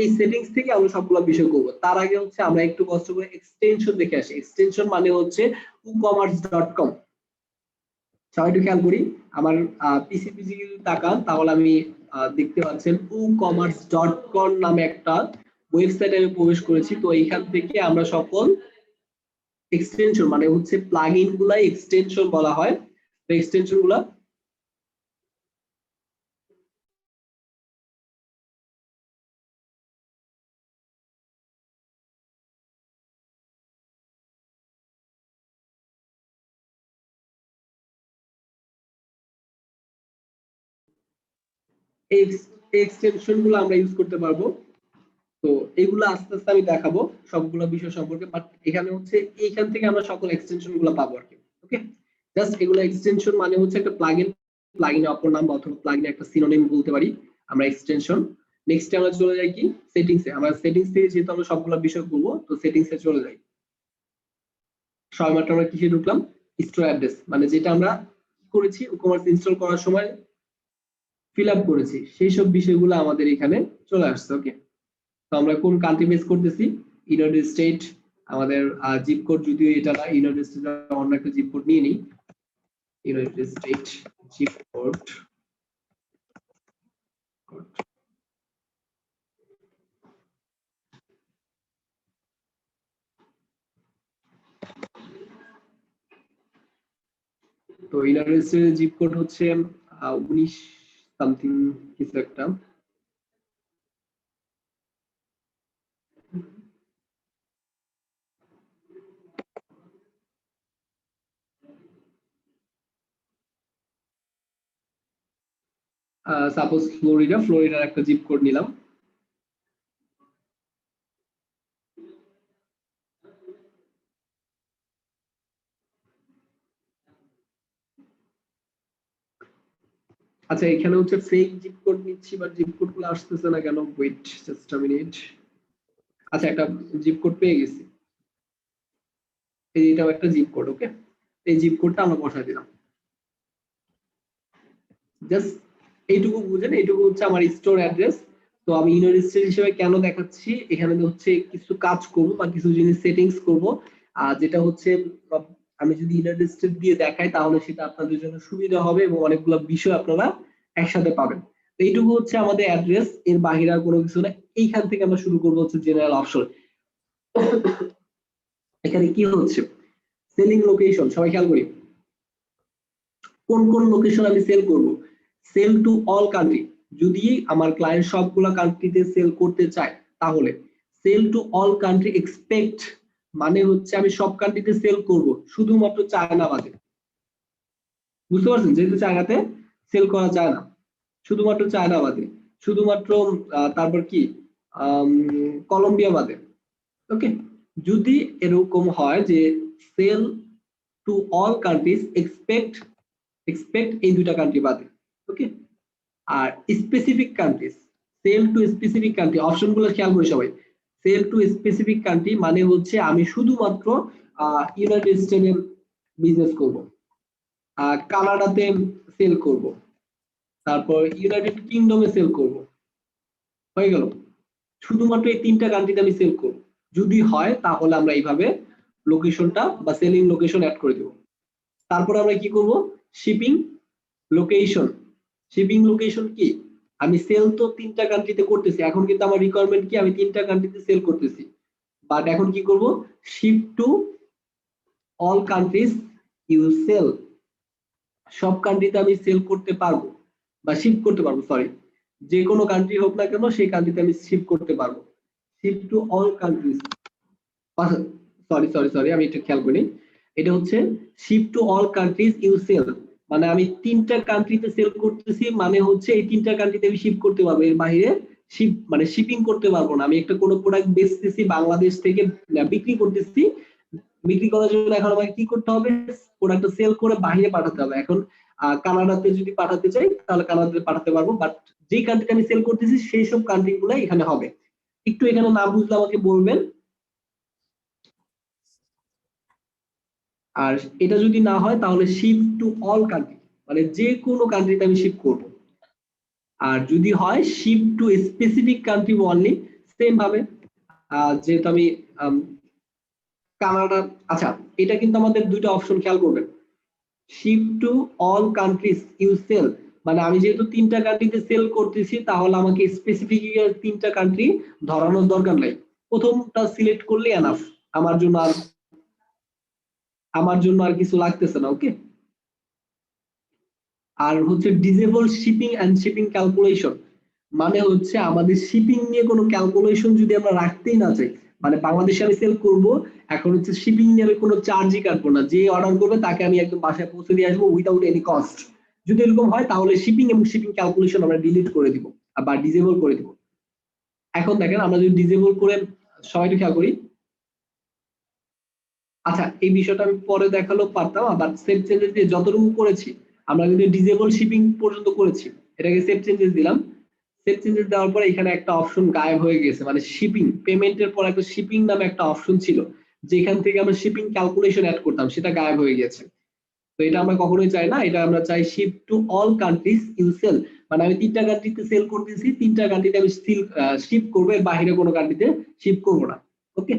এই সেটিংস থেকে আমরা সবগুলো বিষয় করব। তার আগে হচ্ছে আমরা একটু কষ্ট করে এক্সটেনশন দেখে আসি। এক্সটেনশন মানে হচ্ছে ecommerce.com। সবাই একটু খেয়াল করি, আমার পিসিপিজি তাকান তাহলে আমি দেখতে পাচ্ছেন ecommerce.com নামে একটা ওয়েবসাইটে আমি প্রবেশ করেছি। তো এইখান থেকে আমরা সকল এক্সটেনশন মানে হচ্ছে প্লাগইন গুলা এক্সটেনশন বলা হয়। তো এক্সটেনশন গুলা এক্সটেনশন গুলো আমরা ইউজ করতে পারবো। তো এগুলো আস্তে আস্তে আমি দেখাবো সবগুলো বিষয় সম্পর্কে, বাট এখানে হচ্ছে এইখান থেকে আমরা সকল এক্সটেনশন গুলো পাবো আর কি। ওকে, জাস্ট এগুলো এক্সটেনশন মানে হচ্ছে একটা প্লাগইন, প্লাগইনের অপর নাম অথবা প্লাগইনের একটা সিনোনিম বলতে পারি আমরা এক্সটেনশন। নেক্সট আমরা চলে যাই কি সেটিংসে। আমরা সেটিংস থেকে যেহেতু আমরা সবগুলো বিষয় করবো তো সেটিংসে চলে যাই। সবেমাত্র আমরা কিসে ঢুকলাম, স্টোর অ্যাড্রেস, মানে যেটা আমরা করেছি ই-কমার্স ইনস্টল করার সময় ফিল আপ করেছি সেই সব বিষয়গুলো আমাদের এখানে চলে আসছে। ওকে, তো আমরা কোন কান্ট্রি বেস করতেছি, ইউনাইটেড স্টেট। আমাদের জিপ কোড যদিও এটা না, ইউনাইটেড স্টেট অন্য একটা জিপ কোড নিয়ে নিই, ইউনাইটেড স্টেট জিপ কোড। তো ইউনাইটেড স্টেটের জিপ কোড হচ্ছে 19 সামথিং কিছু একটা। সাপোজ ফ্লোরিডার একটা জিপ কোড নিলাম। আচ্ছা, এখানে হচ্ছে ফেক জিপ কোড নিচ্ছি, বাট জিপ কোড গুলো আসতেছে না কেন? Wait just a minute. আচ্ছা, একটা জিপ কোড পেয়ে গেছি, এইটাও একটা জিপ কোড। ওকে, এই জিপ কোডটা আমরা বসাই দিলাম। জাস্ট এইটুকু বুঝেন, এইটুকু হচ্ছে আমার স্টোর অ্যাড্রেস। তো আমি ইউনাইটেড স্টেট হিসেবে কেন দেখাচ্ছি, এখানে হচ্ছে কিছু কাজ করব বা কিছু জিনিস সেটিংস করব, যেটা হচ্ছে আমি যদি ইউনাইটেড স্টেট দিয়ে দেখাই তাহলে সেটা আপনাদের জন্য সুবিধা হবে এবং অনেকগুলো বিষয় আপনারা একসাথে পাবেন। তো এইটুকু হচ্ছে আমাদের অ্যাড্রেস, এর বাহিরে আর কোনো কিছু না। এইখান থেকে আমরা শুরু করবো হচ্ছে জেনারেল অপশন। এখানে কি হচ্ছে, সেলিং লোকেশন। সবাই খেয়াল করি, কোন কোন লোকেশন আমি সেল করব। সেল টু অল কান্ট্রি, যদি আমার ক্লায়েন্ট সবগুলো কান্ট্রিতে সেল করতে চায় তাহলে sell to all country expect মানে হচ্ছে আমি সব কান্ট্রিতে সেল করব, শুধুমাত্র চায়না বাদে। বুঝতে পারছেন, যেহেতু চায়নাতে সেল করা যায় না, শুধুমাত্র চায়না বাদে, শুধুমাত্র তারপর কি কলম্বিয়া বাদে। ওকে, যদি এরকম হয় যে sell to all countries expect এই দুইটা কান্ট্রি বাদে। ওকে, আর specific countries, sell to specific country অপশনগুলো খেয়াল করি সবাই। সেল টু স্পেসিফিক কান্ট্রি মানে হচ্ছে আমি শুধুমাত্র ইউনাইটেড স্টেটে বিজনেস করব, কানাডাতে সেল করব, তারপর ইউনাইটেড কিংডমে সেল করব। হয়ে গেল, শুধুমাত্র এই তিনটা কান্ট্রিতে আমি সেল করব। যদি হয় তাহলে আমরা এইভাবে লোকেশনটা বা সেলিং লোকেশন অ্যাড করে দেব। তারপর আমরা কি করব, শিপিং লোকেশন। শিপিং লোকেশন কি, আমি সেল তো তিনটা কান্ট্রিতে করতেছি, এখন কিন্তু আমার রিকোয়ারমেন্ট কি আমি তিনটা কান্ট্রিতে সেল করতেছি, বাট এখন কি করব, ship to all countries you sell. সব কান্ট্রিতে আমি সেল করতে পারবো বা শিপ করতে পারবো, সরি, যে কোনো কান্ট্রি হোক না কেন সেই কান্ট্রিতে আমি শিপ করতে পারবো। Ship to all countries, sorry আমি একটু খেয়াল করি, এটা হচ্ছে ship to all countries you sell, মানে আমি তিনটা কান্ট্রিতে সেল করতেছি, মানে হচ্ছে এই তিনটা কান্ট্রিতে আমি শিপ করতে পারবো, এর বাইরে শিপ মানে শিপিং করতে পারবো না। আমি একটা কোনো প্রোডাক্ট বেচতেছি বাংলাদেশ থেকে, বিক্রি করতেছি, বিক্রি করার জন্য এখন আমাকে কি করতে হবে, প্রোডাক্টটা সেল করে বাইরে পাঠাতে হবে। এখন কানাডাতে যদি পাঠাতে চাই তাহলে কানাডাতে পাঠাতে পারবো, বাট যে কান্ট্রিতে আমি সেল করতেছি সেই সব কান্ট্রি গুলো এখানে হবে। একটু এখানে না বুঝলে আমাকে বলবেন। আর এটা যদি না হয় তাহলে শিপ টু অল কান্ট্রি, মানে যে কোনো কান্ট্রিতে আমি শিপ করব। আর যদি হয় ship to specific country only, same ভাবে যেহেতু আমি কানাডা, আচ্ছা এটা কিন্তু আমাদের দুইটা অপশন খেয়াল করবেন। Ship to all countries you sell, মানে আমি যেহেতু 3টা কান্ট্রিতে সেল করতেছি তাহলে আমাকে স্পেসিফিক 3টা কান্ট্রি ধরানোর দরকার নাই, প্রথমটা সিলেক্ট করলে এনাফ আমার জন্য আর কিছু লাগতেছে না। ওকে, আর হচ্ছে disable shipping and shipping calculation, মানে হচ্ছে আমাদের শিপিং নিয়ে কোনো ক্যালকুলেশন যদি আমরা রাখতেই না চাই, মানে বাংলাদেশে আমি সেল করব, এখন হচ্ছে শিপিং নিয়ে আমি কোনো চার্জই কাটবো না, যে অর্ডার করবে তাকে আমি একদম বাসায় পৌঁছে দিয়ে আসবো উইদাউট এনি কস্ট। যদি এরকম হয় তাহলে শিপিং এবং শিপিং ক্যালকুলেশন আমরা ডিলিট করে দিব বা ডিসেবল করে দিব। এখন দেখেন আমরা যদি ডিসেবল করে, সবাই একটু খেয়াল করি। আচ্ছা এই বিষয়টা আমি পরে দেখালেও পারতাম, আবার সেভ চেঞ্জেস দিয়ে যতটুকু করেছি আমরা কিন্তু ডিসেবল শিপিং পর্যন্ত করেছি, এটাকে সেভ চেঞ্জেস দিলাম। সেভ চেঞ্জেস দেওয়ার পরে এখানে একটা অপশন গায়েব হয়ে গেছে, মানে শিপিং পেমেন্টের পর একটা শিপিং নামে একটা অপশন ছিল যেখান থেকে আমরা শিপিং ক্যালকুলেশন অ্যাড করতাম, সেটা গায়েব হয়ে গেছে। তো এটা আমরা কখনোই চাই না, এটা আমরা চাই ship to all countries you sell, মানে আমি 3টা কান্ট্রিতে সেল করতেছি, 3টা কান্ট্রিতে আমি শিপ করবো, এর বাইরে কোনো কান্ট্রিতে শিপ করবো না। ওকে,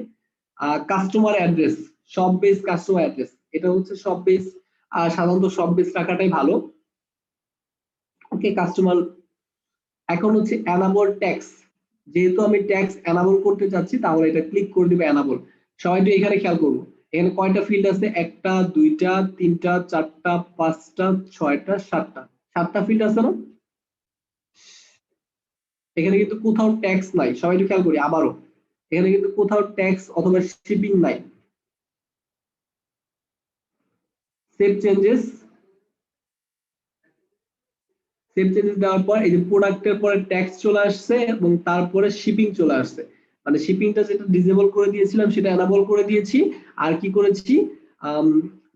কাস্টমার অ্যাড্রেস, সব বেস কাস্টমার অ্যাড্রেস, এটা হচ্ছে সব বেস, সাধারণত সব বেস রাখাটাই ভালো। ওকে, কাস্টমার। এখন হচ্ছে এনাবল ট্যাক্স, যেহেতু আমি ট্যাক্স এনাবল করতে চাচ্ছি তাহলে এটা ক্লিক করে দিবে এনাবল। সবাই একটু এখানে খেয়াল করবো, এখানে কয়টা ফিল্ড আছে, 1টা 2টা 3টা 4টা 5টা 6টা 7টা ফিল্ড আছে না? এখানে কিন্তু কোথাও ট্যাক্স নাই, সবাই একটু খেয়াল করি আবারও, এখানে কিন্তু কোথাও ট্যাক্স অথবা শিপিং নাই। সেভ চেঞ্জেস, সেভ চেঞ্জেস দেওয়ার পর এই যে প্রোডাক্টের পরে ট্যাক্স চলে আসছে এবং তারপরে শিপিং চলে আসছে, মানে শিপিংটা যেটা ডিসেবল করে দিয়েছিলাম সেটা এনাবল করে দিয়েছি, আর কি করেছি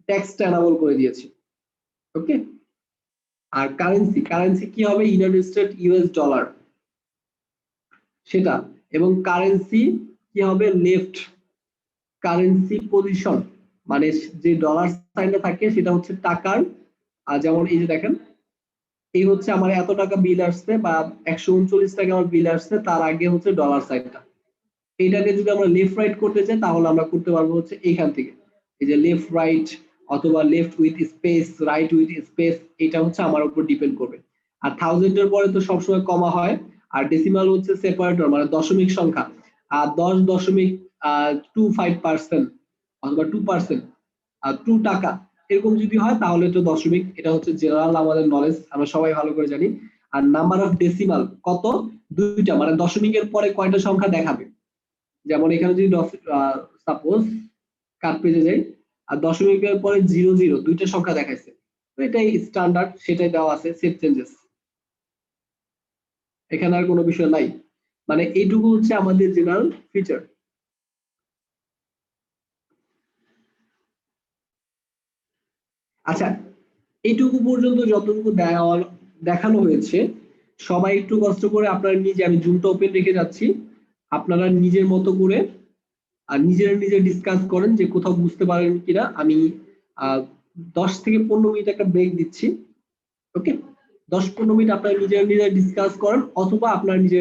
ট্যাক্সটা এনাবল করে দিয়েছি। ওকে, আর কারেন্সি, কারেন্সি কি হবে, ইউনাইটেড স্টেট ইউএস ডলার সেটা, এবং কারেন্সি কি হবে, লেফট কারেন্সি পজিশন, মানে যে ডলার সাইনটা থাকে সেটা হচ্ছে টাকার, আর যেমন এই যে দেখেন এই হচ্ছে আমার এত টাকা বিল আসছে বা 139 টাকা আমার বিল আসছে, তার আগে হচ্ছে ডলার সাইনটা, এইটাকে যদি আমরা লেফট রাইট করতে চাই তাহলে আমরা করতে পারবো হচ্ছে এইখান থেকে, এই যে লেফট রাইট অথবা left with space right with space, এটা হচ্ছে আমার উপর ডিপেন্ড করবে। আর 1000 এর পরে তো সবসময় কমা হয়, আর ডেসিমাল হচ্ছে সেপারেটর মানে দশমিক সংখ্যা, আর 10.25% অথবা 2% আর 2 টাকা এরকম যদি হয় তাহলে তো দশমিক, এটা হচ্ছে জেনারেল আমাদের নলেজ, আমরা সবাই ভালো করে জানি। আর নাম্বার অফ ডেসিমাল কত, 2টা, মানে দশমিকের পরে কয়টা সংখ্যা দেখাবে, যেমন এখানে যদি সাপোজ কাট পেজে যাই আর দশমিকের পরে 00 2টা সংখ্যা দেখাইছে, তো এটাই স্ট্যান্ডার্ড, সেটাই দেওয়া আছে। সেভ চেঞ্জেস, এখানে আর কোনো বিষয় নাই, মানে এইটুকু হচ্ছে আমাদের জেনারেল ফিচার। আচ্ছা এইটুকু পর্যন্ত যতটুকু দেখানো হয়েছে, সবাই একটু কষ্ট করে আপনারা নিজে, আমি জুমটা ওপেন রেখে যাচ্ছি, আপনারা নিজের মতো করে আর নিজে ডিসকাস করেন যে কোথাও বুঝতে পারেন কিনা। আমি 10 থেকে 15 মিনিট একটা ব্রেক দিচ্ছি। ওকে, 10-15 মিনিট আপনারা নিজে ডিসকাস করেন অথবা আপনারা নিজে